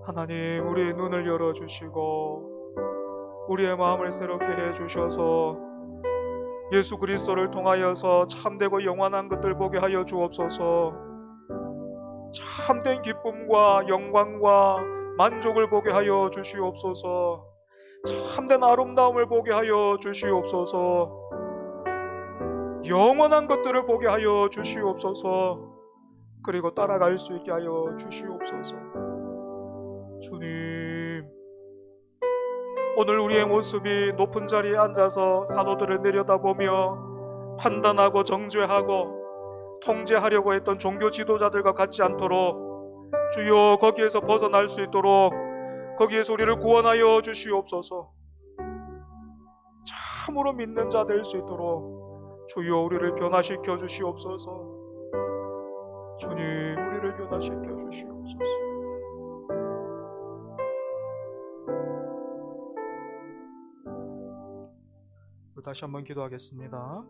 하나님, 우리의 눈을 열어주시고 우리의 마음을 새롭게 해주셔서 예수 그리스도를 통하여서 참되고 영원한 것들 보게 하여 주옵소서. 참된 기쁨과 영광과 만족을 보게 하여 주시옵소서. 참된 아름다움을 보게 하여 주시옵소서. 영원한 것들을 보게 하여 주시옵소서. 그리고 따라갈 수 있게 하여 주시옵소서. 주님, 오늘 우리의 모습이 높은 자리에 앉아서 사도들을 내려다보며 판단하고 정죄하고 통제하려고 했던 종교 지도자들과 같지 않도록 주여 거기에서 벗어날 수 있도록 거기에서 우리를 구원하여 주시옵소서. 참으로 믿는 자 될 수 있도록 주여 우리를 변화시켜 주시옵소서. 주님, 우리를 변화시켜 주시옵소서. 다시 한번 기도하겠습니다.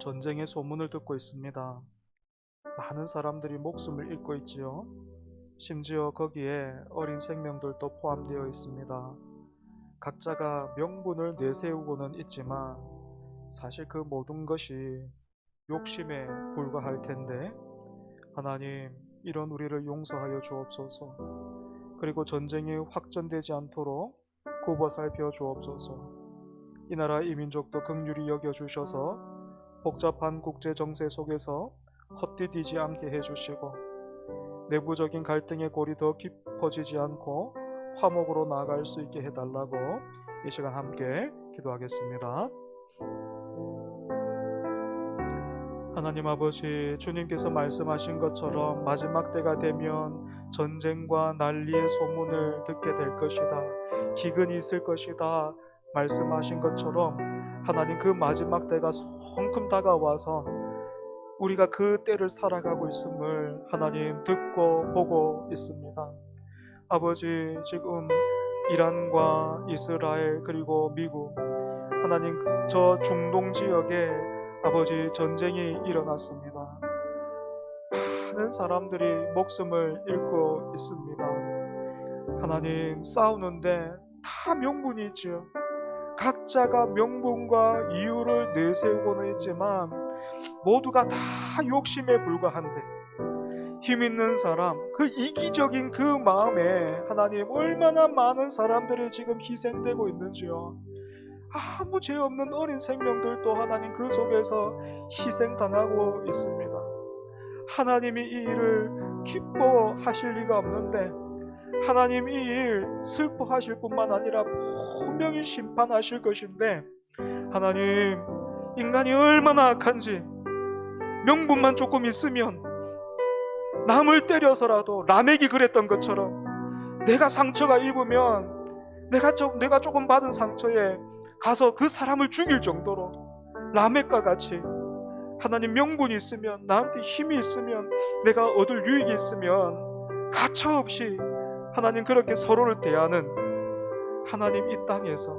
전쟁의 소문을 듣고 있습니다. 많은 사람들이 목숨을 잃고 있지요. 심지어 거기에 어린 생명들도 포함되어 있습니다. 각자가 명분을 내세우고는 있지만 사실 그 모든 것이 욕심에 불과할 텐데, 하나님, 이런 우리를 용서하여 주옵소서. 그리고 전쟁이 확전되지 않도록 굽어 살펴 주옵소서. 이 나라 이 민족도 긍휼히 여겨주셔서 복잡한 국제 정세 속에서 헛디디지 않게 해주시고 내부적인 갈등의 골이 더 깊어지지 않고 화목으로 나아갈 수 있게 해달라고 이 시간 함께 기도하겠습니다. 하나님 아버지, 주님께서 말씀하신 것처럼 마지막 때가 되면 전쟁과 난리의 소문을 듣게 될 것이다, 기근이 있을 것이다 말씀하신 것처럼 하나님, 그 마지막 때가 성큼 다가와서 우리가 그 때를 살아가고 있음을 하나님 듣고 보고 있습니다. 아버지, 지금 이란과 이스라엘 그리고 미국, 하나님, 저 중동 지역에 아버지 전쟁이 일어났습니다. 많은 사람들이 목숨을 잃고 있습니다. 하나님, 싸우는데 다 명분이 있죠. 각자가 명분과 이유를 내세우고는 있지만 모두가 다 욕심에 불과한데, 힘 있는 사람, 그 이기적인 그 마음에 하나님, 얼마나 많은 사람들이 지금 희생되고 있는지요. 아무 죄 없는 어린 생명들도 하나님, 그 속에서 희생당하고 있습니다. 하나님이 이 일을 기뻐하실 리가 없는데, 하나님 이 일 슬퍼하실 뿐만 아니라 분명히 심판하실 것인데, 하나님, 인간이 얼마나 악한지, 명분만 조금 있으면 남을 때려서라도, 라멕이 그랬던 것처럼 내가 상처가 입으면 내가 조금 받은 상처에 가서 그 사람을 죽일 정도로, 라멕과 같이 하나님, 명분이 있으면, 나한테 힘이 있으면, 내가 얻을 유익이 있으면 가차없이 하나님 그렇게 서로를 대하는, 하나님, 이 땅에서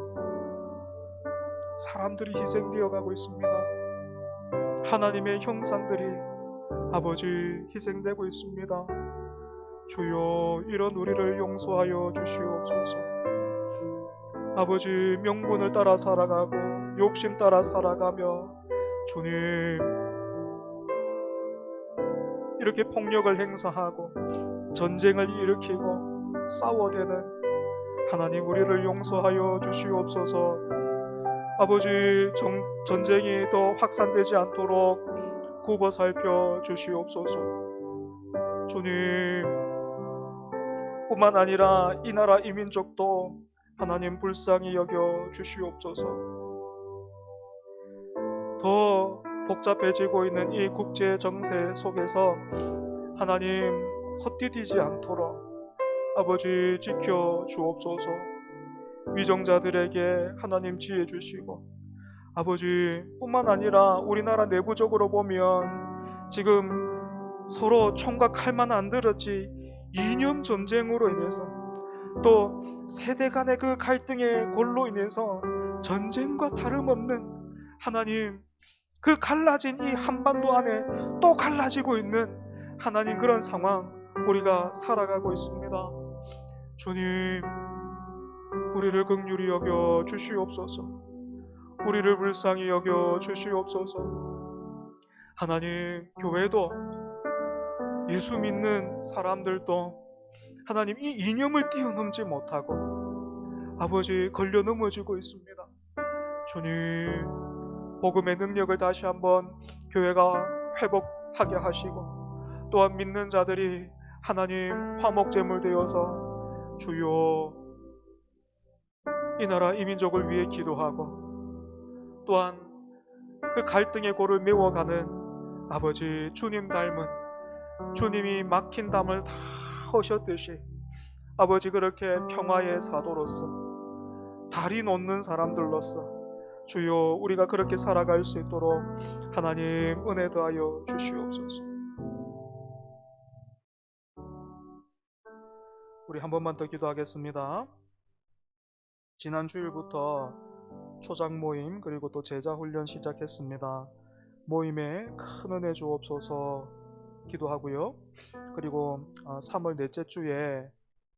사람들이 희생되어 가고 있습니다. 하나님의 형상들이 아버지 희생되고 있습니다. 주여, 이런 우리를 용서하여 주시옵소서. 아버지, 명분을 따라 살아가고 욕심 따라 살아가며 주님, 이렇게 폭력을 행사하고 전쟁을 일으키고 싸워대는 하나님, 우리를 용서하여 주시옵소서. 아버지, 전쟁이 더 확산되지 않도록 굽어 살펴 주시옵소서. 주님, 뿐만 아니라 이 나라 이민족도 하나님 불쌍히 여겨 주시옵소서. 더 복잡해지고 있는 이 국제 정세 속에서 하나님, 헛디디지 않도록 아버지 지켜 주옵소서. 위정자들에게 하나님 지혜 주시고, 아버지, 뿐만 아니라 우리나라 내부적으로 보면 지금 서로 총과 칼만 안 들었지, 이념 전쟁으로 인해서, 또 세대 간의 그 갈등의 골로 인해서 전쟁과 다름없는 하나님, 그 갈라진 이 한반도 안에 또 갈라지고 있는 하나님, 그런 상황 우리가 살아가고 있습니다. 주님, 우리를 긍휼히 여겨 주시옵소서. 우리를 불쌍히 여겨 주시옵소서. 하나님, 교회도, 예수 믿는 사람들도 하나님, 이 이념을 뛰어넘지 못하고 아버지 걸려 넘어지고 있습니다. 주님, 복음의 능력을 다시 한번 교회가 회복하게 하시고, 또한 믿는 자들이 하나님 화목제물 되어서 주여, 이 나라 이민족을 위해 기도하고, 또한 그 갈등의 골을 메워가는 아버지, 주님 닮은, 주님이 막힌 담을 다 허셨듯이 아버지, 그렇게 평화의 사도로서, 다리 놓는 사람들로서 주여, 우리가 그렇게 살아갈 수 있도록 하나님 은혜 더하여 주시옵소서. 우리 한 번만 더 기도하겠습니다. 지난 주일부터 초장 모임 그리고 또 제자 훈련 시작했습니다. 모임에 큰 은혜 주옵소서 기도하고요. 그리고 3월 넷째 주에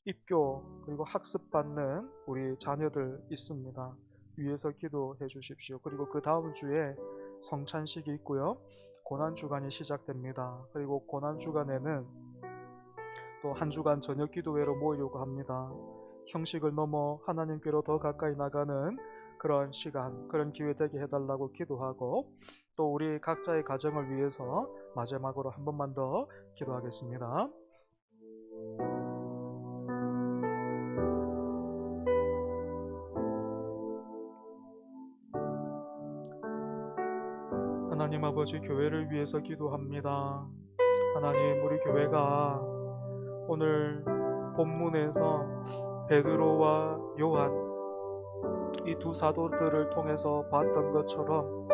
입교 그리고 학습받는 우리 자녀들 있습니다. 위에서 기도해 주십시오. 그리고 그 다음 주에 성찬식이 있고요. 고난주간이 시작됩니다. 그리고 고난주간에는 또 한 주간 저녁 기도회로 모이려고 합니다. 형식을 넘어 하나님께로 더 가까이 나가는 그런 시간, 그런 기회 되게 해달라고 기도하고, 또 우리 각자의 가정을 위해서 마지막으로 한 번만 더 기도하겠습니다. 하나님 하나님 아버지, 교회를 위해서 기도합니다. 하나님, 우리 교회가 오늘 본문에서 베드로와 요한, 이 두 사도들을 통해서 봤던 것처럼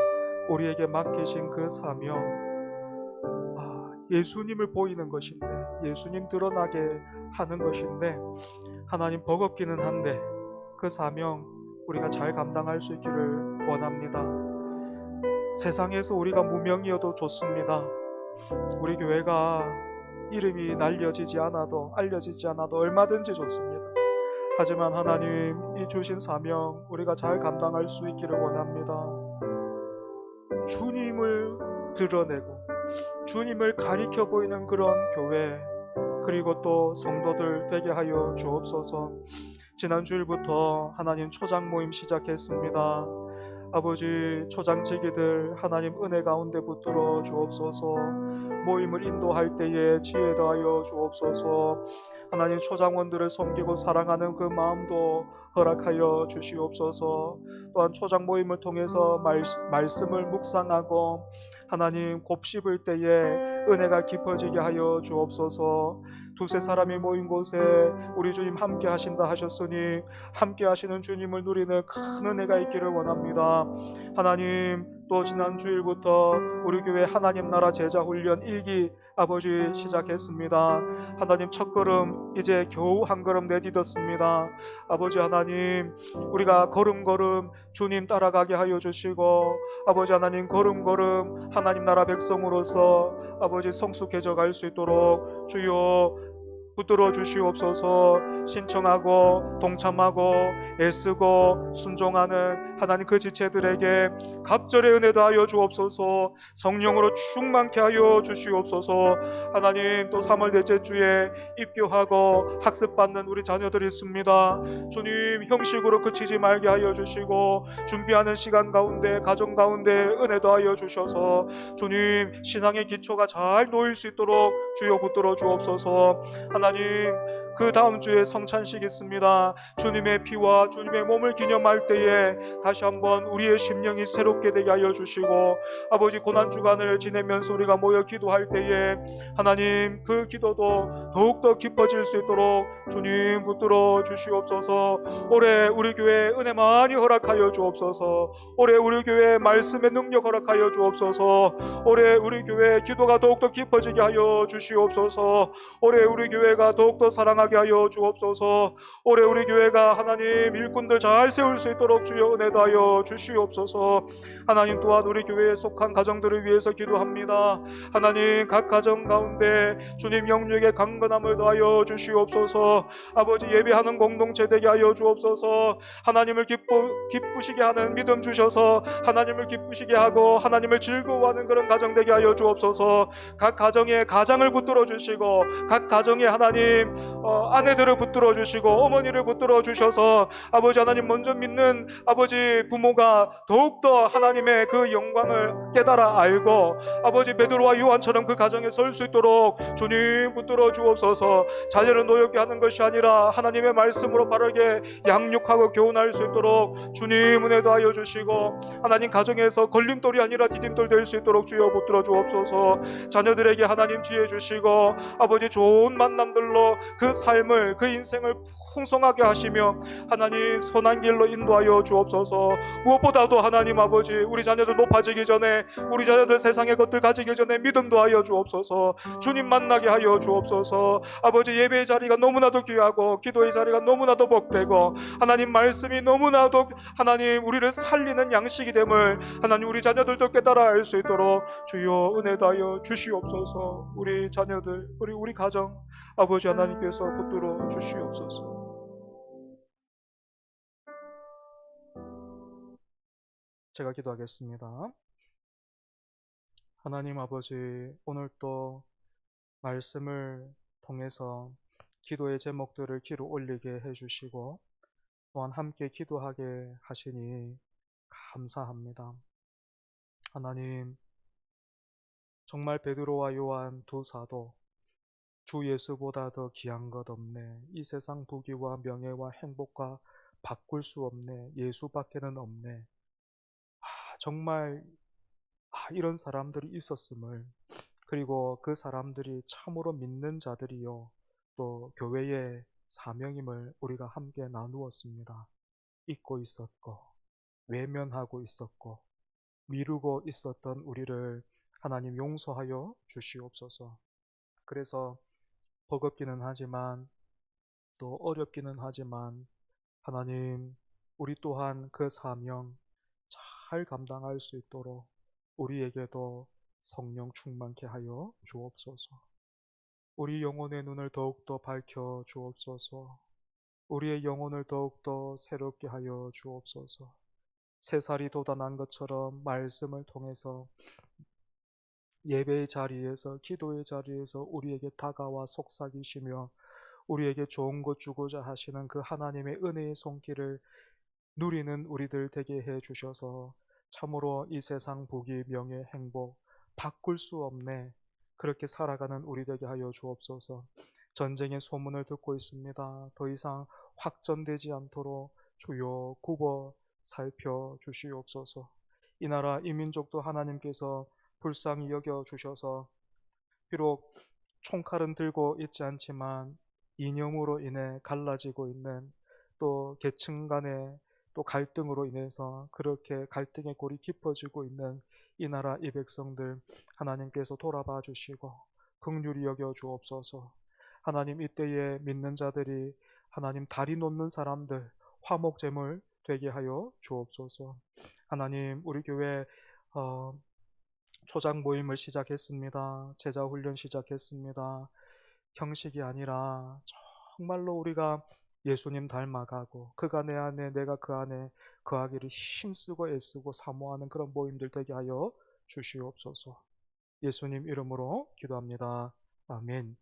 우리에게 맡기신 그 사명, 예수님을 보이는 것인데, 예수님 드러나게 하는 것인데, 하나님, 버겁기는 한데 그 사명 우리가 잘 감당할 수 있기를 원합니다. 세상에서 우리가 무명이어도 좋습니다. 우리 교회가 이름이 알려지지 않아도 얼마든지 좋습니다. 하지만 하나님, 이 주신 사명 우리가 잘 감당할 수 있기를 원합니다. 주님을 드러내고 주님을 가리켜 보이는 그런 교회, 그리고 또 성도들 되게 하여 주옵소서. 지난 주일부터 하나님 초장 모임 시작했습니다. 아버지, 초장지기들 하나님 은혜 가운데 붙들어 주옵소서. 모임을 인도할 때에 지혜 더하여 주옵소서. 하나님, 초장원들을 섬기고 사랑하는 그 마음도 허락하여 주시옵소서. 또한 초장 모임을 통해서 말씀을 묵상하고 하나님 곱씹을 때에 은혜가 깊어지게 하여 주옵소서. 두세 사람이 모인 곳에 우리 주님 함께 하신다 하셨으니 함께 하시는 주님을 누리는 큰 은혜가 있기를 원합니다. 하나님, 또 지난 주일부터 우리 교회 하나님 나라 제자 훈련 1기 아버지 시작했습니다. 하나님, 첫걸음 이제 겨우 한 걸음 내딛었습니다. 아버지 하나님, 우리가 걸음걸음 주님 따라가게 하여 주시고, 아버지 하나님, 걸음걸음 하나님 나라 백성으로서 아버지 성숙해져 갈 수 있도록 주여 붙들어 주시옵소서. 신청하고 동참하고 애쓰고 순종하는 하나님 그 지체들에게 갑절의 은혜도 하여 주옵소서. 성령으로 충만케 하여 주시옵소서. 하나님, 또 3월 넷째 주에 입교하고 학습받는 우리 자녀들이 있습니다. 주님, 형식으로 그치지 말게 하여 주시고 준비하는 시간 가운데 가정 가운데 은혜도 하여 주셔서 주님, 신앙의 기초가 잘 놓일 수 있도록 주여 붙들어 주옵소서. 하나님, 그 다음 주에 성찬식 있습니다. 주님의 피와 주님의 몸을 기념할 때에 다시 한번 우리의 심령이 새롭게 되게 하여 주시고, 아버지, 고난주간을 지내면서 우리가 모여 기도할 때에 하나님 그 기도도 더욱더 깊어질 수 있도록 주님 붙들어 주시옵소서. 올해 우리 교회에 은혜 많이 허락하여 주옵소서. 올해 우리 교회에 말씀의 능력 허락하여 주옵소서. 올해 우리 교회에 기도가 더욱더 깊어지게 하여 주시옵소서. 올해 우리 교회가 더욱더 사랑하게 하여 주옵소서. 올해 우리 교회가 하나님 일꾼들 잘 세울 수 있도록 주여 은혜 하여 주시옵소서. 하나님, 또한 우리 교회에 속한 가정들을 위해서 기도합니다. 하나님, 각 가정 가운데 주님 영육의 강건함을 더하여 주시옵소서. 아버지, 예배하는 공동체 되게 하여 주옵소서. 하나님을 기쁘시게 하는 믿음 주셔서 하나님을 기쁘시게 하고 하나님을 즐거워하는 그런 가정 되게 하여 주옵소서. 각 가정에 가장을 붙들어 주시고 각 가정에 하나님 아내들을 붙들어 주시고 어머니를 붙들어 주셔서 아버지 하나님, 먼저 믿는 아버지 부모가 더욱더 하나님의 그 영광을 깨달아 알고 아버지 베드로와 요한처럼 그 가정에 설 수 있도록 주님 붙들어 주옵소서. 자녀를 노엽게 하는 것이 아니라 하나님의 말씀으로 바르게 양육하고 교훈할 수 있도록 주님 은혜도 하여 주시고, 하나님 가정에서 걸림돌이 아니라 디딤돌 될 수 있도록 주여 붙들어 주옵소서. 자녀들에게 하나님 지혜 주시고 아버지 좋은 만남들로 그 삶을 그 인생을 풍성하게 하시며 하나님 선한 길로 인도하여 주옵소서. 무엇보다도 하나님 아버지, 우리 자녀들 높아지기 전에, 우리 자녀들 세상의 것들 가지기 전에 믿음도 하여 주옵소서. 주님 만나게 하여 주옵소서. 아버지, 예배의 자리가 너무나도 귀하고 기도의 자리가 너무나도 복되고 하나님 말씀이 너무나도 하나님 우리를 살리는 양식이 됨을 하나님 우리 자녀들도 깨달아 알 수 있도록 주여 은혜도 하여 주시옵소서. 우리 자녀들, 우리 가정 아버지 하나님께서 붙들어 주시옵소서. 제가 기도하겠습니다. 하나님 아버지, 오늘 또 말씀을 통해서 기도의 제목들을 기로 올리게 해주시고 또한 함께 기도하게 하시니 감사합니다. 하나님, 정말 베드로와 요한 두 사도, 주 예수보다 더 귀한 것 없네, 이 세상 부귀와 명예와 행복과 바꿀 수 없네, 예수밖에는 없네, 정말 이런 사람들이 있었음을, 그리고 그 사람들이 참으로 믿는 자들이요 또 교회의 사명임을 우리가 함께 나누었습니다. 잊고 있었고 외면하고 있었고 미루고 있었던 우리를 하나님 용서하여 주시옵소서. 그래서 버겁기는 하지만 또 어렵기는 하지만 하나님, 우리 또한 그 사명 잘 감당할 수 있도록 우리에게도 성령 충만케 하여 주옵소서. 우리 영혼의 눈을 더욱더 밝혀 주옵소서. 우리의 영혼을 더욱더 새롭게 하여 주옵소서. 새살이 돋아난 것처럼 말씀을 통해서 예배의 자리에서, 기도의 자리에서 우리에게 다가와 속삭이시며 우리에게 좋은 것 주고자 하시는 그 하나님의 은혜의 손길을 누리는 우리들 되게 해 주셔서 참으로 이 세상 부귀 명예 행복 바꿀 수 없네, 그렇게 살아가는 우리 되게 하여 주옵소서. 전쟁의 소문을 듣고 있습니다. 더 이상 확전되지 않도록 주여 굽어 살펴 주시옵소서. 이 나라 이 민족도 하나님께서 불쌍히 여겨 주셔서 비록 총칼은 들고 있지 않지만 이념으로 인해 갈라지고 있는, 또 계층 간의 또 갈등으로 인해서 그렇게 갈등의 골이 깊어지고 있는 이 나라 이 백성들 하나님께서 돌아봐 주시고 긍휼히 여겨 주옵소서. 하나님, 이때에 믿는 자들이 하나님 다리 놓는 사람들 화목제물 되게 하여 주옵소서. 하나님, 우리 교회 초장 모임을 시작했습니다. 제자 훈련 시작했습니다. 형식이 아니라 정말로 우리가 예수님 닮아가고 그가 내 안에 내가 그 안에 거하기를 힘쓰고 애쓰고 사모하는 그런 모임들 되게 하여 주시옵소서. 예수님 이름으로 기도합니다. 아멘.